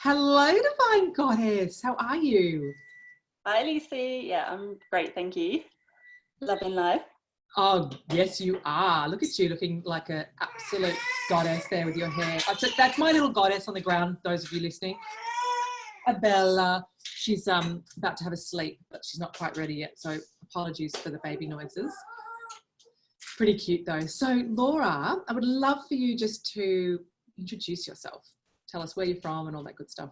Hello, Divine Goddess. How are you? Hi, Lucy. Yeah, I'm great, thank you. Loving life. Oh, yes, you are. Look at you looking like an absolute goddess there with your hair. That's my little goddess on the ground, those of you listening. Bella, she's about to have a sleep, but she's not quite ready yet. So apologies for the baby noises. Pretty cute though. So Laura, I would love for you just to introduce yourself. Tell us where you're from and all that good stuff.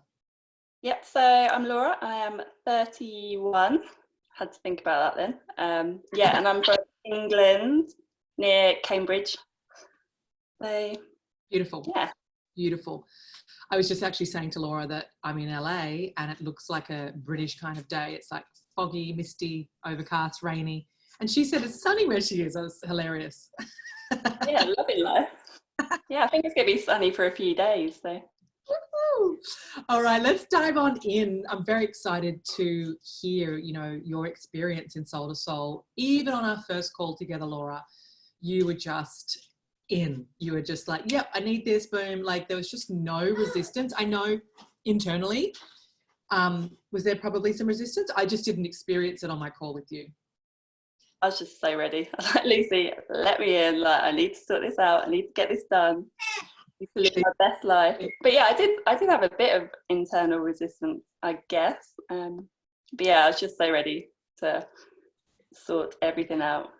Yep, so I'm Laura. I am 31. Had to think about that then. Yeah, and I'm from England, near Cambridge. So, Beautiful. yeah. Beautiful. I was just actually saying to Laura that I'm in LA and it looks like a British kind of day. It's like foggy, misty, overcast, rainy. And she said it's sunny where she is. That was hilarious. Yeah, loving life. Yeah, I think it's going to be sunny for a few days. So. All right, let's dive on in. I'm very excited to hear, your experience in Soul to Soul. Even on our first call together, Laura, you were just in. You were just like, yep, I need this, boom. Like there was just no resistance. I know internally, was there probably some resistance? I just didn't experience it on my call with you. I was just so ready. I was like, Lucy, let me in. Like, I need to sort this out. I need to get this done. To live my best life. But yeah, I did have a bit of internal resistance, I guess. But yeah, I was just so ready to sort everything out.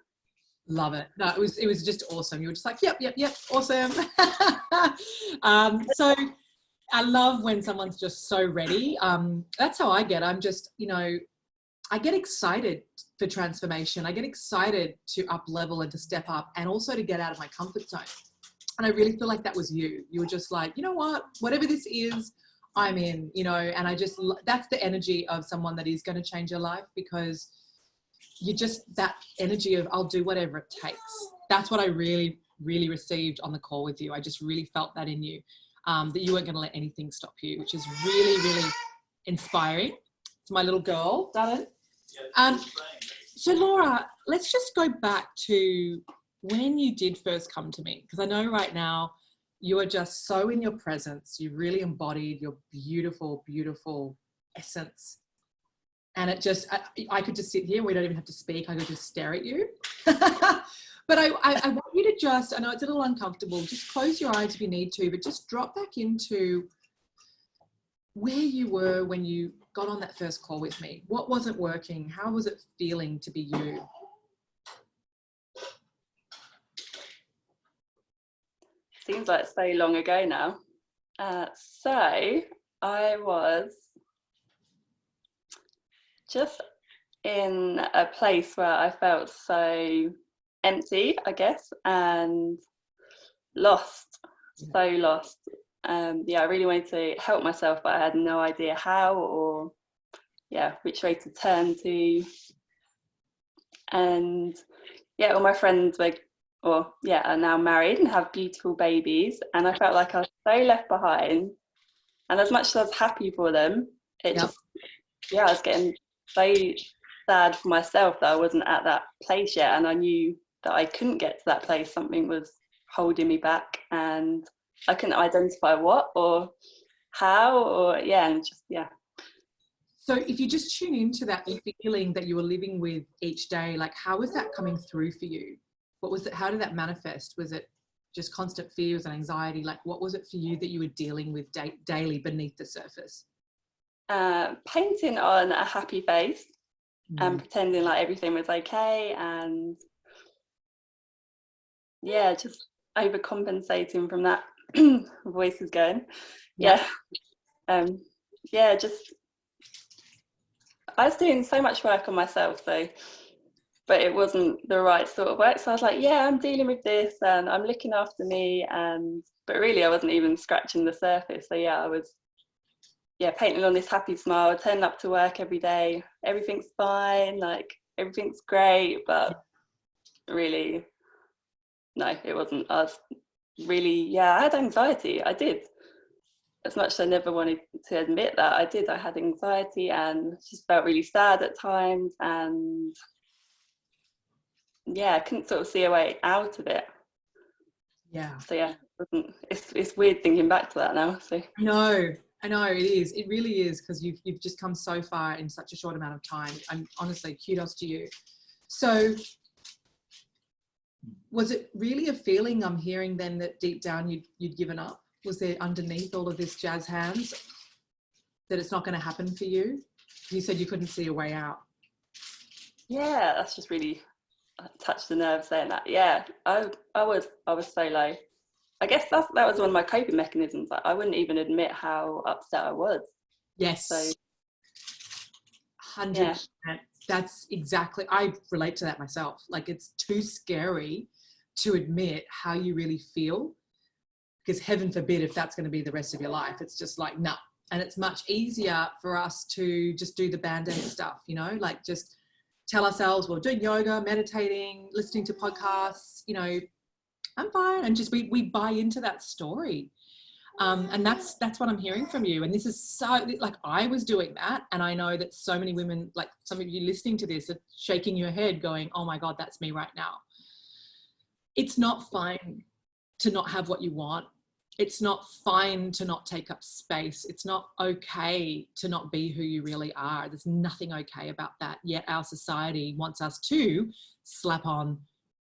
Love it. No, it was just awesome. You were just like, yep, awesome. So I love when someone's just so ready. That's how I get. I'm just, I get excited for transformation. I get excited to up level and to step up and also to get out of my comfort zone. And I really feel like that was you. You were just like, you know what, whatever this is, I'm in, and that's the energy of someone that is going to change your life, because you just, that energy of I'll do whatever it takes. That's what I really, really received on the call with you. I just really felt that in you, that you weren't going to let anything stop you, which is really, really inspiring. It's my little girl, darling. So Laura, let's just go back to when you did first come to me, because I know right now you are just so in your presence. You've really embodied your beautiful, beautiful essence. And it just, I could just sit here. We don't even have to speak. I could just stare at you. But I want you to just, I know it's a little uncomfortable, just close your eyes if you need to, but just drop back into where you were when you got on that first call with me. What wasn't working? How was it feeling to be you? Seems like so long ago now. So I was just in a place where I felt so empty, I guess, and lost, so lost. Yeah, I really wanted to help myself, but I had no idea how or which way to turn to. And yeah, all my friends are now married and have beautiful babies, and I felt like I was so left behind. And as much as I was happy for them, I was getting so sad for myself that I wasn't at that place yet, and I knew that I couldn't get to that place. Something was holding me back, and I couldn't identify what or how So if you just tune into that feeling that you were living with each day, like how was that coming through for you? What was it? How did that manifest? Was it just constant fears and anxiety? Like what was it for you that you were dealing with daily beneath the surface? Painting on a happy face and pretending like everything was okay, and just overcompensating from that. Voice is going. Just I was doing so much work on myself though, but it wasn't the right sort of work. So I was like, I'm dealing with this and I'm looking after me, but really I wasn't even scratching the surface. So I was painting on this happy smile, turning up to work every day, everything's fine, like everything's great, but really no, it wasn't. I was really I had anxiety. I did. As much as I never wanted to admit that, I had anxiety and just felt really sad at times, and I couldn't sort of see a way out of it. So it's weird thinking back to that now. So No, I know it is. It really is, because you've just come so far in such a short amount of time. I'm honestly, kudos to you. So was it really a feeling I'm hearing then that deep down you'd given up? Was there underneath all of this jazz hands that it's not going to happen for you? You said you couldn't see a way out. Yeah, that's just really touched the nerve saying that. Yeah, I was so low. I guess that was one of my coping mechanisms. Like, I wouldn't even admit how upset I was. Yes. So 100%. That's exactly, I relate to that myself. Like, it's too scary to admit how you really feel, because heaven forbid if that's going to be the rest of your life. It's just like, nah. And it's much easier for us to just do the band-aid stuff, you know, like just tell ourselves we're doing yoga, meditating, listening to podcasts, you know, I'm fine. And just we buy into that story. And that's what I'm hearing from you. And this is so, like, I was doing that. And I know that so many women, like some of you listening to this, are shaking your head going, oh my God, that's me right now. It's not fine to not have what you want. It's not fine to not take up space. It's not okay to not be who you really are. There's nothing okay about that. Yet our society wants us to slap on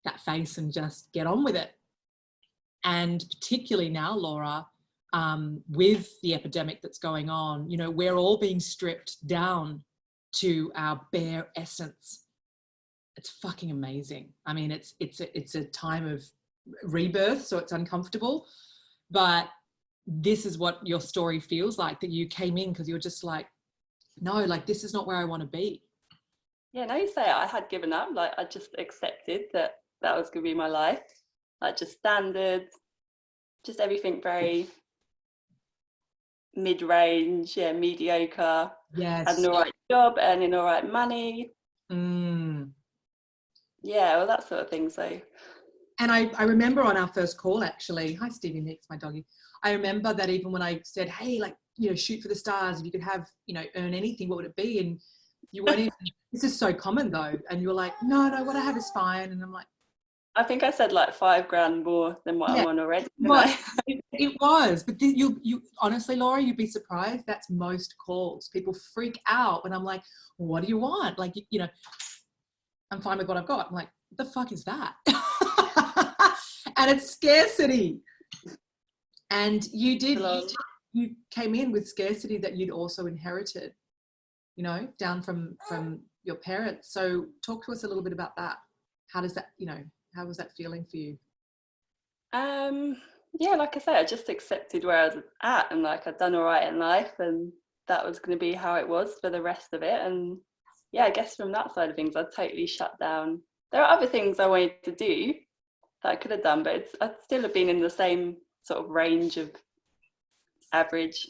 that face and just get on with it. And particularly now, Laura, with the epidemic that's going on, you know, we're all being stripped down to our bare essence. It's fucking amazing. I mean, it's a time of rebirth, so it's uncomfortable, but this is what your story feels like, that you came in because you're just like, no, like, this is not where I want to be. yeah, now you say it, I had given up. Like, I just accepted that was going to be my life. Like, just standard, just everything very mid-range, yeah, mediocre. Yes. Had an all right job, earning all right money. Yeah, well, that sort of thing. So, and I remember on our first call, actually, hi Stevie Nicks, my doggy. I remember that even when I said, hey, like, you know, shoot for the stars, if you could have, you know, earn anything, what would it be? And you weren't even, this is so common though. And you're like, no, what I have is fine. And I'm like, I think I said like $5,000 more than what I'm on already. It was, but you honestly, Laura, you'd be surprised. That's most calls. People freak out when I'm like, well, what do you want? Like, you know, I'm fine with what I've got. I'm like, what the fuck is that? And it's scarcity. And you came in with scarcity that you'd also inherited, you know, down from your parents. So talk to us a little bit about that. How does that, you know, how was that feeling for you? Yeah, like I say, I just accepted where I was at, and like I'd done all right in life, and that was going to be how it was for the rest of it. And yeah, I guess from that side of things, I'd totally shut down. There are other things I wanted to do that I could have done, but I'd still have been in the same sort of range of average,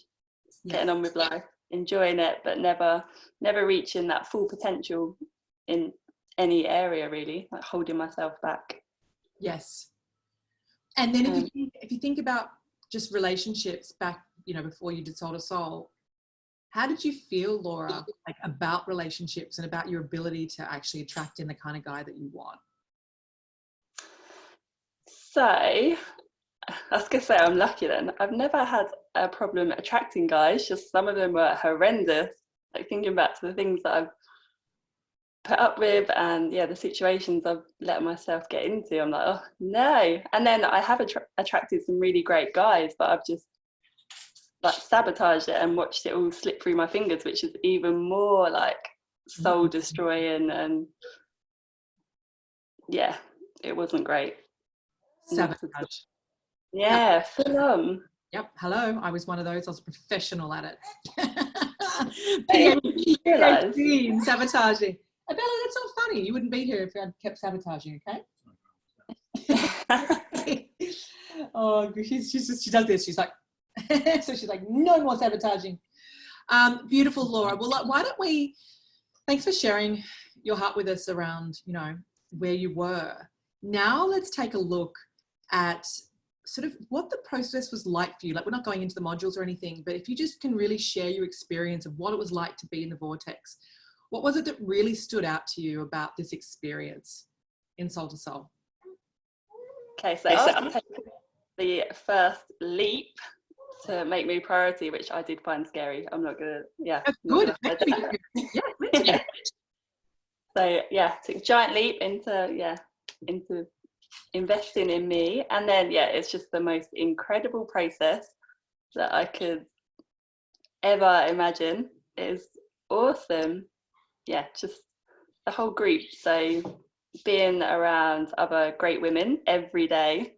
getting on with life, enjoying it, but never reaching that full potential in any area, really, like holding myself back. Yes. And then if you think about just relationships back, you know, before you did Soul to Soul, how did you feel, Laura, like about relationships and about your ability to actually attract in the kind of guy that you want? So I was going to say I'm lucky then. I've never had a problem attracting guys, just some of them were horrendous. Like, thinking back to the things that I've put up with and the situations I've let myself get into, I'm like, oh no. And then I have attracted some really great guys, but I've just like sabotaged it and watched it all slip through my fingers, which is even more like soul destroying. And yeah, it wasn't great. Sabotage. Yeah, full on. Yep. Hello. I was one of those. I was a professional at it. PhD in sabotaging. Abella, that's not funny. You wouldn't be here if you had kept sabotaging, okay? Oh, she does this. She's like, so she's like, no more sabotaging. Beautiful, Laura. Well, why don't we, thanks for sharing your heart with us around, you know, where you were. Now let's take a look at sort of what the process was like for you. Like, we're not going into the modules or anything, but if you just can really share your experience of what it was like to be in the vortex. What was it that really stood out to you about this experience in Soul to Soul? Okay, so after taking the first leap to make me a priority, which I did find scary. I'm not gonna, yeah. That's I'm not good. gonna hide Yeah, that. So yeah, took a giant leap into investing in me, and then it's just the most incredible process that I could ever imagine. It is awesome. Yeah, just the whole group. So being around other great women every day.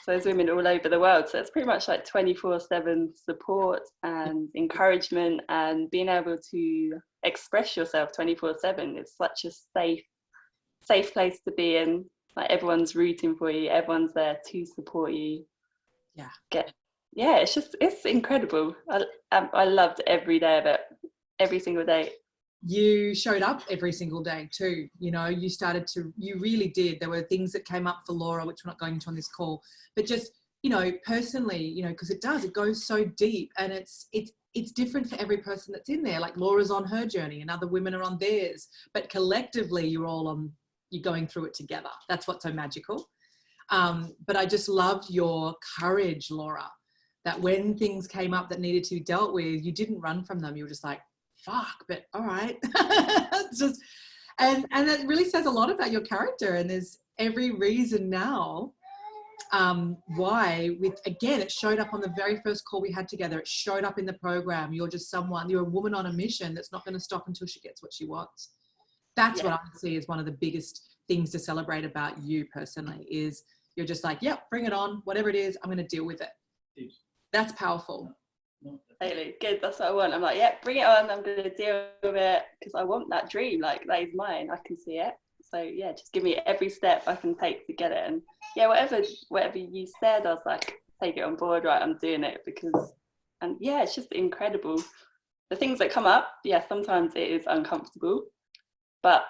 So there's women all over the world. So it's pretty much like 24/7 support and encouragement, and being able to express yourself 24/7. It's such a safe place to be in. Like everyone's rooting for you, everyone's there to support you. It's incredible. I loved every day of it, every single day. You showed up every single day too. You really did. There were things that came up for Laura, which we're not going into on this call, but just, personally, because it goes so deep, and it's different for every person that's in there. Like Laura's on her journey and other women are on theirs, but collectively you're going through it together. That's what's so magical. But I just loved your courage, Laura, that when things came up that needed to be dealt with, you didn't run from them. You were just like, fuck, but all right. It's just, and it really says a lot about your character, and there's every reason now why, it showed up on the very first call we had together. It showed up in the program. You're a woman on a mission that's not going to stop until she gets what she wants. That's what I see as one of the biggest things to celebrate about you personally, is you're just like, yep, bring it on, whatever it is, I'm going to deal with it. That's powerful. Totally good. That's what I want. I'm like, bring it on. I'm going to deal with it because I want that dream. Like, that is mine. I can see it. So just give me every step I can take to get it. And whatever you said, I was like, take it on board. Right, I'm doing it it's just incredible. The things that come up, sometimes it is uncomfortable, but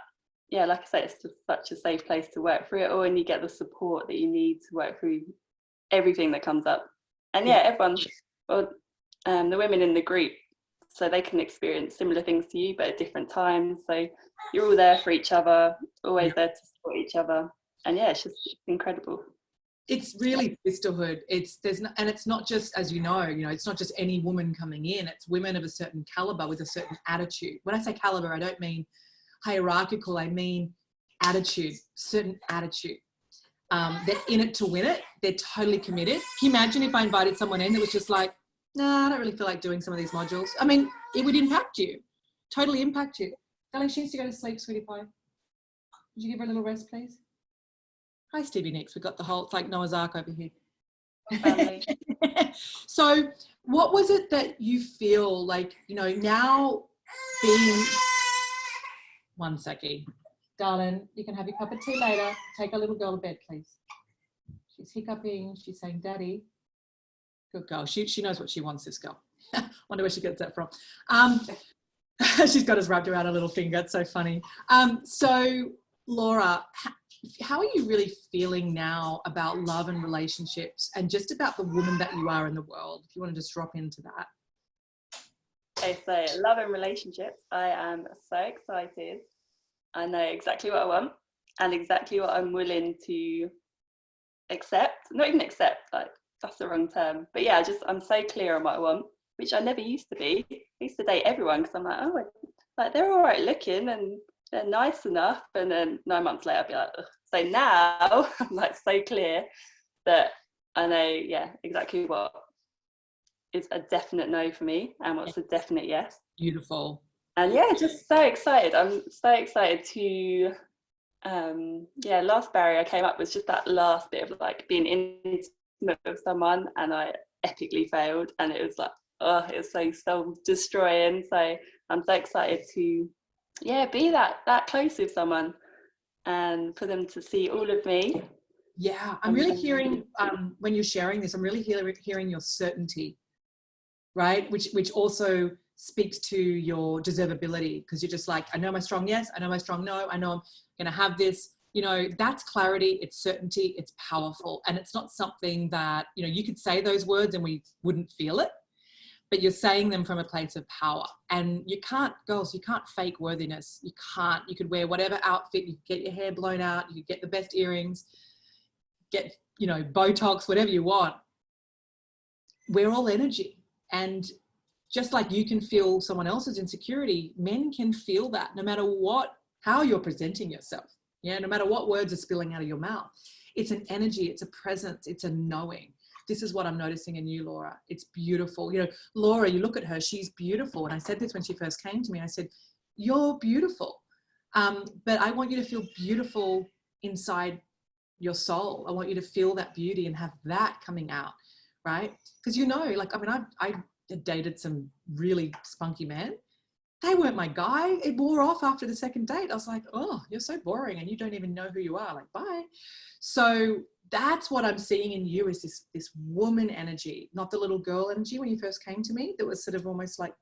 like I say, it's just such a safe place to work through it all, and you get the support that you need to work through everything that comes up. And everyone, the women in the group, so they can experience similar things to you, but at different times. So you're all there for each other, always there to support each other, and it's incredible. It's really sisterhood. And it's not just, as it's not just any woman coming in. It's women of a certain caliber with a certain attitude. When I say caliber, I don't mean hierarchical. I mean attitude, certain attitude. They're in it to win it. They're totally committed. Can you imagine if I invited someone in that was just like, nah, I don't really feel like doing some of these modules? I mean, it would impact you, totally impact you. Darling, she needs to go to sleep, sweetie pie. Would you give her a little rest, please? Hi, Stevie Nicks. We've got the whole, it's like Noah's Ark over here. So what was it that you feel like, now being, one second, darling, you can have your cup of tea later. Take our little girl to bed, please. She's hiccuping. She's saying, Daddy. Good girl. She knows what she wants, this girl. Wonder where she gets that from. She's got us wrapped around her little finger. It's so funny. So, Laura, how are you really feeling now about love and relationships, and just about the woman that you are in the world? If you want to just drop into that. Okay, so love and relationships. I am so excited. I know exactly what I want and exactly what I'm willing to accept. Not even accept, like, that's the wrong term. But I'm so clear on what I want, which I never used to be. I used to date everyone because I'm like, they're all right looking and they're nice enough. And then 9 months later, I'd be like, ugh. So now I'm like so clear that I know, exactly what is a definite no for me and what's a definite yes. Beautiful. And just so excited. I'm so excited to, last barrier came up was just that last bit of like being intimate with someone, and I epically failed, and it was like, it was so soul destroying. So I'm so excited to be that close with someone and for them to see all of me. I'm really hearing when you're sharing this, I'm really hearing your certainty, right, which also speaks to your deservability, because you're just like, I know my strong yes, I know my strong no, I know I'm gonna have this. That's clarity, it's certainty, it's powerful. And it's not something that, you could say those words and we wouldn't feel it, but you're saying them from a place of power. And you can't fake worthiness. You could wear whatever outfit, you could get your hair blown out, you could get the best earrings, get, Botox, whatever you want. we're all energy. And just like you can feel someone else's insecurity, men can feel that no matter how you're presenting yourself. Yeah, no matter what words are spilling out of your mouth. It's an energy, it's a presence, it's a knowing. This is what I'm noticing in you, Laura. It's beautiful. You know, Laura, you look at her, she's beautiful. And I said this when she first came to me. I said, you're beautiful. But I want you to feel beautiful inside your soul. I want you to feel that beauty and have that coming out, right? Because, you know, like, I mean, I dated some really spunky men. They weren't my guy. It wore off after the second date. I was like, oh, you're so boring and you don't even know who you are. Like, bye. So that's what I'm seeing in you, is this woman energy, not the little girl energy when you first came to me. That was sort of almost like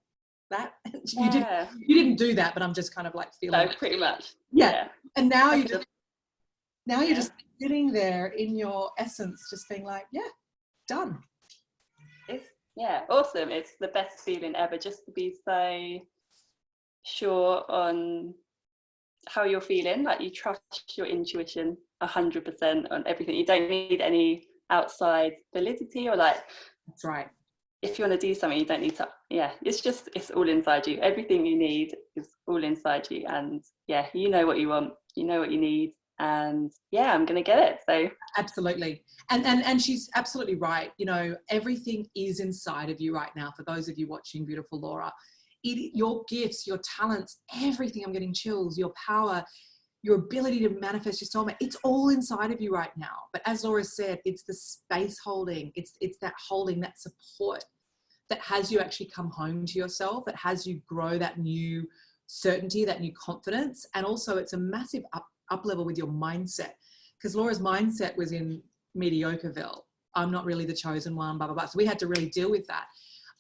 that. Yeah. You didn't do that, but I'm just kind of like feeling. No, pretty much. Yeah. And now you're Yeah. just sitting there in your essence, just being like, yeah, done. It's awesome. It's the best feeling ever, just to be so sure on how you're feeling. Like, you trust your intuition 100% on everything. You don't need any outside validity, or like, that's right, if you want to do something, you don't need to. It's all inside you. Everything you need is all inside you. And you know what you want, you know what you need, and I'm gonna get it. So absolutely. And she's absolutely right. You know, everything is inside of you right now. For those of you watching, beautiful Laura, your gifts, your talents, everything, I'm getting chills, your power, your ability to manifest your soulmate, it's all inside of you right now. But as Laura said, it's the space holding, it's that holding, that support that has you actually come home to yourself, that has you grow that new certainty, that new confidence. And also it's a massive up level with your mindset, because Laura's mindset was in Mediocreville. I'm not really the chosen one, blah, blah, blah. So we had to really deal with that.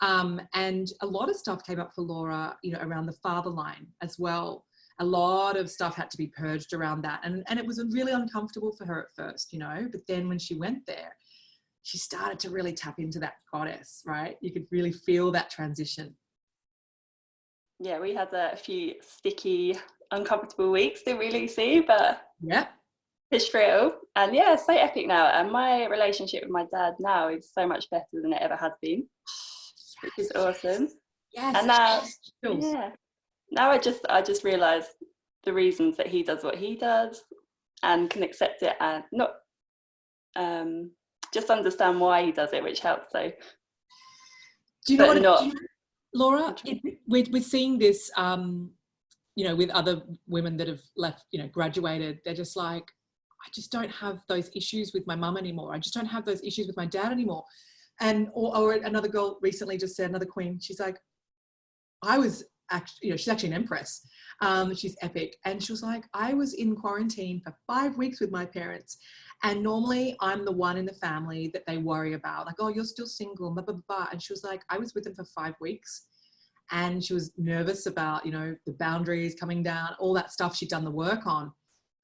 And a lot of stuff came up for Laura, you know, around the father line as well. A lot of stuff had to be purged around that. And it was really uncomfortable for her at first, you know, but then when she went there, she started to really tap into that goddess, right? You could really feel that transition. Yeah, we had a few sticky, uncomfortable weeks, didn't we, Lucy? But yeah, it's real. And yeah, so epic now. And my relationship with my dad now is so much better than it ever has been, which is awesome. Yes. And now I just realise the reasons that he does what he does, and can accept it, and not just understand why he does it, which helps. So, do you know what, Laura? We're seeing this, you know, with other women that have left, you know, graduated. They're just like, I just don't have those issues with my mum anymore. I just don't have those issues with my dad anymore. And or another girl recently just said, another queen, she's like, I was actually, you know, she's actually an empress. She's epic. And she was like, I was in quarantine for 5 weeks with my parents. And normally I'm the one in the family that they worry about. Like, oh, you're still single, blah, blah, blah. And she was like, I was with them for 5 weeks. And she was nervous about, you know, the boundaries coming down, all that stuff she'd done the work on.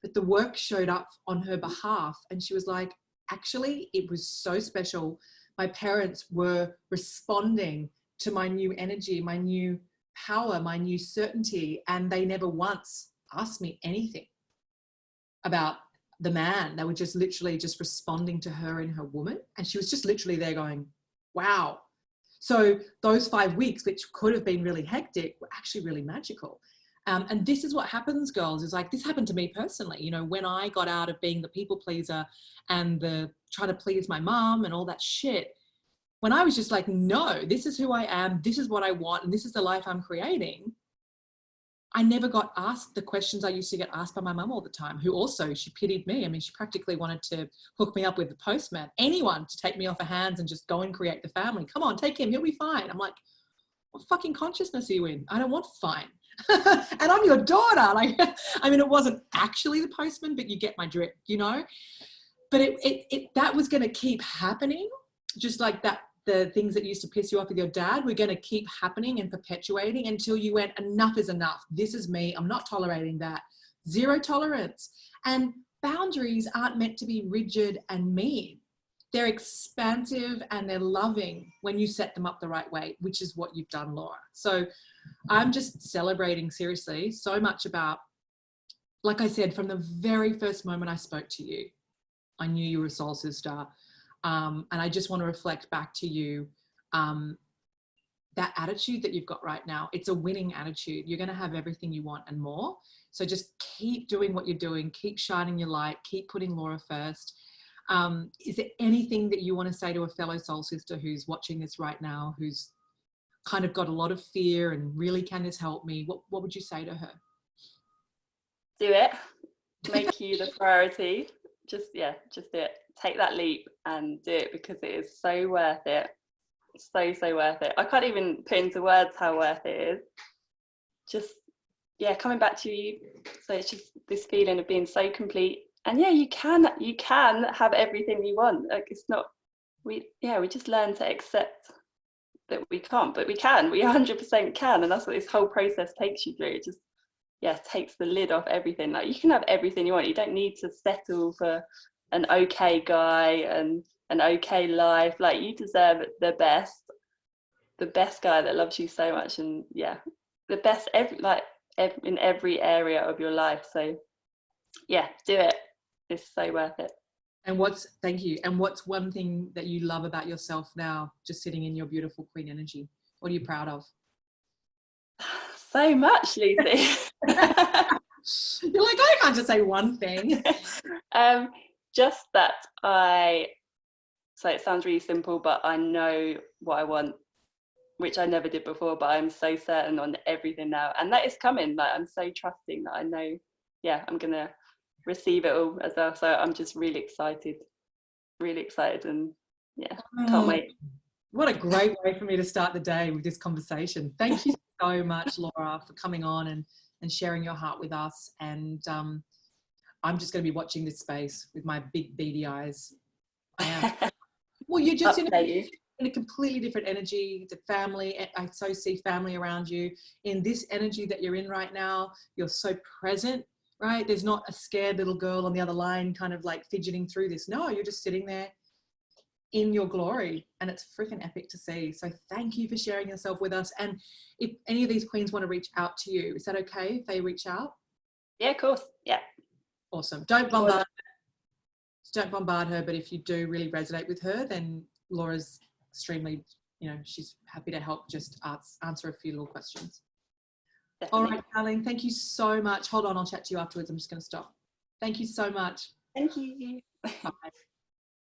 But the work showed up on her behalf. And she was like, actually, it was so special. My parents were responding to my new energy, my new power, my new certainty. And they never once asked me anything about the man. They were just literally just responding to her in her woman. And she was just literally there going, wow. So those 5 weeks, which could have been really hectic, were actually really magical. And this is what happens, girls, is like, this happened to me personally. You know, when I got out of being the people pleaser and the trying to please my mom and all that shit, when I was just like, no, this is who I am, this is what I want, and this is the life I'm creating, I never got asked the questions I used to get asked by my mum all the time, who also, she pitied me. I mean, she practically wanted to hook me up with the postman, anyone to take me off her hands and just go and create the family. Come on, take him, he'll be fine. I'm like, what fucking consciousness are you in? I don't want fine. And I'm your daughter. Like, I mean, it wasn't actually the postman, but you get my drift, you know? But that was going to keep happening, just like that. The things that used to piss you off with your dad were going to keep happening and perpetuating until you went, enough is enough. This is me. I'm not tolerating that. Zero tolerance. And boundaries aren't meant to be rigid and mean. They're expansive and they're loving when you set them up the right way, which is what you've done, Laura. So I'm just celebrating, seriously, so much about, like I said, from the very first moment I spoke to you, I knew you were a soul sister. And I just want to reflect back to you that attitude that you've got right now, it's a winning attitude. You're going to have everything you want and more. So just keep doing what you're doing, keep shining your light, keep putting Laura first. Is there anything that you want to say to a fellow soul sister who's watching this right now, who's kind of got a lot of fear and really, can this help me? What would you say to her? Do it. Make you the priority. Just do it. Take that leap and do it, because it is so worth it. So worth it. I can't even put into words how worth it is. Just, yeah, coming back to you. So it's just this feeling of being so complete. And yeah, you can have everything you want. Like, it's not, we just learn to accept that we can't, but we 100% can. And that's what this whole process takes you through. It just, takes the lid off everything. Like, you can have everything you want. You don't need to settle for an okay guy and an okay life. Like, you deserve the best guy that loves you so much, and the best in every area of your life. So do it. It's so worth it. And thank you. And what's one thing that you love about yourself now, just sitting in your beautiful queen energy? What are you proud of? So much, Lucy. You're like, I can't just say one thing. Just that so it sounds really simple, but I know what I want, which I never did before, but I'm so certain on everything now. And that is coming. Like, I'm so trusting that I know, I'm going to receive it all as well. So I'm just really excited and can't wait. What a great way for me to start the day with this conversation. Thank you so much, Laura, for coming on and sharing your heart with us. And I'm just going to be watching this space with my big beady eyes. I am. Well, you're just in a completely different energy. The family, I so see family around you. In this energy that you're in right now, you're so present, right? There's not a scared little girl on the other line kind of like fidgeting through this. No, you're just sitting there in your glory, and it's freaking epic to see. So thank you for sharing yourself with us. And if any of these queens want to reach out to you, is that okay if they reach out? Yeah, of course. Yeah. Awesome. Don't bombard her, but if you do really resonate with her, then Laura's extremely, she's happy to help, just answer a few little questions. Definitely. All right, darling, thank you so much. Hold on, I'll chat to you afterwards. I'm just going to stop. Thank you so much. Thank you. Bye.